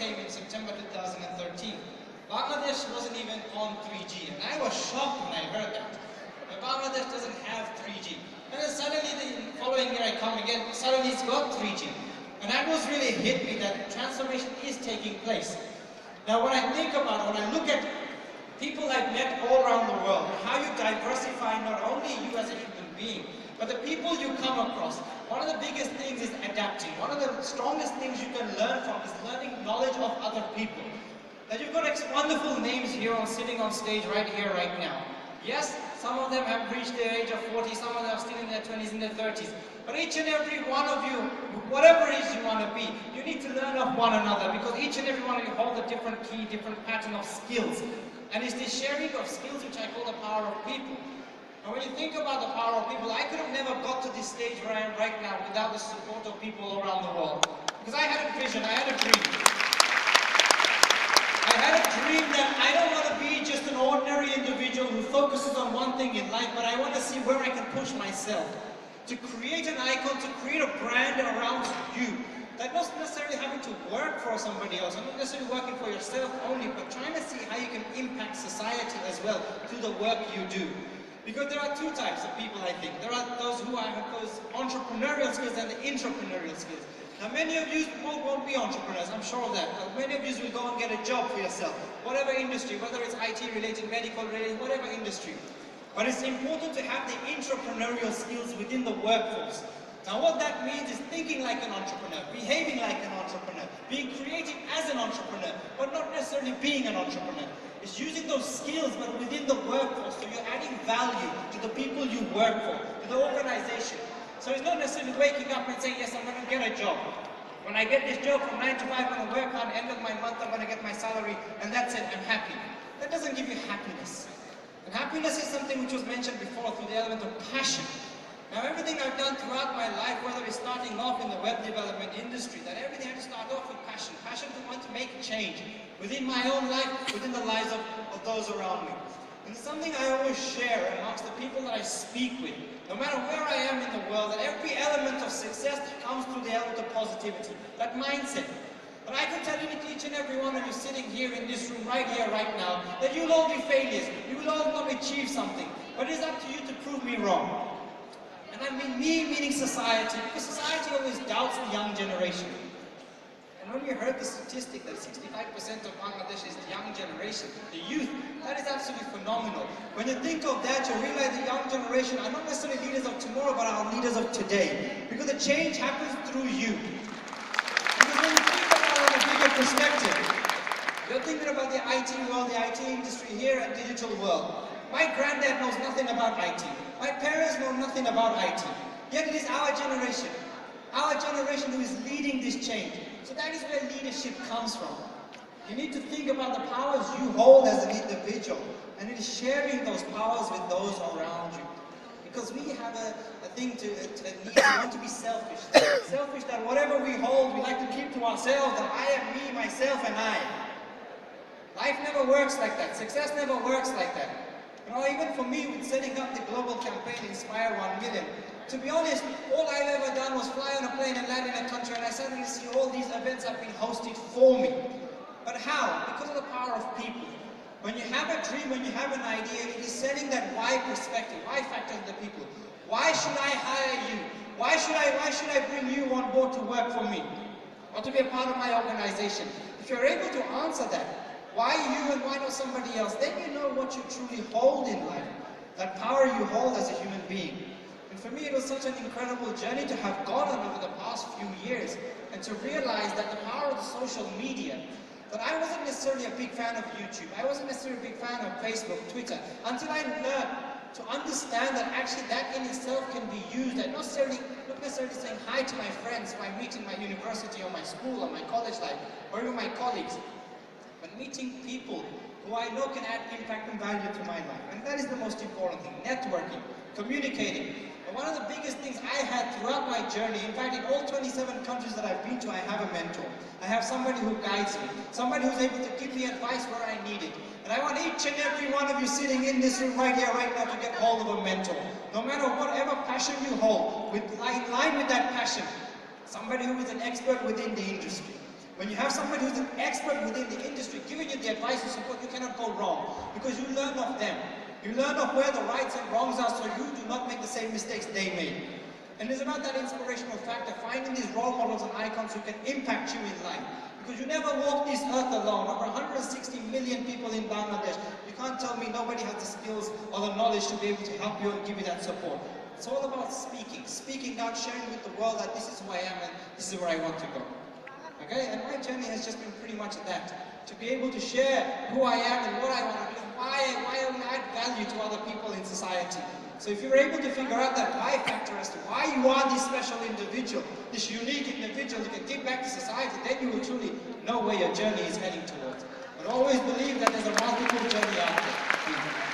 came in September 2013, Bangladesh wasn't even on 3G, and I was shocked when I heard that. Bangladesh doesn't have 3G. And then suddenly, the following year I come again, suddenly it's got 3G. And that was really hit me that transformation is taking place. Now when I think about it, when I look at people I've met all around the world, how you diversify not only you as a human being, but the people you come across. One of the biggest things is adapting. One of the strongest things you can learn from is learning knowledge of other people. Now you've got wonderful names here sitting on stage right here, right now. Yes, some of them have reached the age of 40, some of them are still in their 20s and their 30s. But each and every one of you, whatever age you want to be, you need to learn of one another, because each and every one of you hold a different key, different pattern of skills. And it's the sharing of skills which I call the power of people. And when you think about the power of people, I could have never got to this stage where I am right now without the support of people all around the world. Because I had a vision, I had a dream. I had a dream that I don't want to be just an ordinary individual who focuses on one thing in life, but I want to see where I can push myself. To create an icon, to create a brand around you. That not necessarily having to work for somebody else, not necessarily working for yourself only, but trying to see how you can impact society as well through the work you do. Because there are two types of people, I think. There are those who have those entrepreneurial skills and the intrapreneurial skills. Now many of you won't be entrepreneurs, I'm sure of that. Many of you will go and get a job for yourself, whatever industry, whether it's IT related, medical related, whatever industry. But it's important to have the intrapreneurial skills within the workforce. Now what that means is thinking like an entrepreneur, behaving like an entrepreneur, being creative as an entrepreneur, but not necessarily being an entrepreneur. It's using those skills but within the workforce, so you're adding value to the people you work for, to the organization. So it's not necessarily waking up and saying, yes, I'm going to get a job. When I get this job from 9 to 5, I'm going to work on, end of my month, I'm going to get my salary, and that's it, I'm happy. That doesn't give you happiness. And happiness is something which was mentioned before through the element of passion. Now everything I've done throughout my life, whether it's starting off in the web development industry, that everything had to start off with passion. Passion to want to make a change within my own life, within the lives of those around me. And it's something I always share amongst the people that I speak with. No matter where I am in the world, that every element of success comes through the element of positivity, that mindset. But I can tell you that each and every one of you sitting here in this room, right here, right now, that you'll all be failures. You will all not achieve something. But it's up to you to prove me wrong. And I mean me, meaning society, because society always doubts the young generation. And when you heard the statistic that 65% of Bangladesh is the young generation, the youth, that is absolutely phenomenal. When you think of that, you realize the young generation are not necessarily leaders of tomorrow, but are leaders of today. Because the change happens through you. Because when you think about it in a bigger perspective, you're thinking about the IT world, the IT industry here and digital world. My granddad knows nothing about IT. My parents know nothing about IT. Yet it is our generation who is leading this change. So that is where leadership comes from. You need to think about the powers you hold as an individual, and it is sharing those powers with those around you. Because we have a thing to need, we want to be selfish. Selfish that whatever we hold, we like to keep to ourselves, that I am me, myself, and I. Life never works like that. Success never works like that. You know, even for me, with setting up the global campaign, Inspire 1 Million, to be honest, all I've ever done was fly on a plane and land in a country, and I suddenly see all these events have been hosted for me. But how? Because of the power of people. When you have a dream, when you have an idea, it is setting that why perspective, why factor in the people. Why should I hire you? Why should I bring you on board to work for me? Or to be a part of my organization? If you're able to answer that, why you and why not somebody else, then you know what you truly hold in life. That power you hold as a human being. And for me, it was such an incredible journey to have gone on over the past few years and to realize that the power of the social media, that I wasn't necessarily a big fan of YouTube, I wasn't necessarily a big fan of Facebook, Twitter, until I learned to understand that actually that in itself can be used, and not necessarily saying hi to my friends who I meet in my university or my school or my college life, or even my colleagues, but meeting people who I know can add impact and value to my life. And that is the most important thing, networking, communicating. And one of the biggest things I had throughout my journey, in fact in all 27 countries that I've been to, I have a mentor. I have somebody who guides me, somebody who's able to give me advice where I need it. And I want each and every one of you sitting in this room right here, right now, to get hold of a mentor. No matter whatever passion you hold, in line with that passion, somebody who is an expert within the industry. When you have somebody who's an expert within the industry giving you the advice and support, you cannot go wrong because you learn of them. You learn of where the rights and wrongs are so you do not make the same mistakes they made. And it's about that inspirational factor, finding these role models and icons who can impact you in life. Because you never walk this earth alone. Over 160 million people in Bangladesh. You can't tell me nobody has the skills or the knowledge to be able to help you and give you that support. It's all about speaking. Speaking out, sharing with the world that this is who I am and this is where I want to go. Okay? And my journey has just been pretty much that. To be able to share who I am and what I want to do, why I will add value to other people in society. So if you're able to figure out that why factor as to why you are this special individual, this unique individual who can give back to society, then you will truly know where your journey is heading towards. But always believe that there's a multiple journey out there.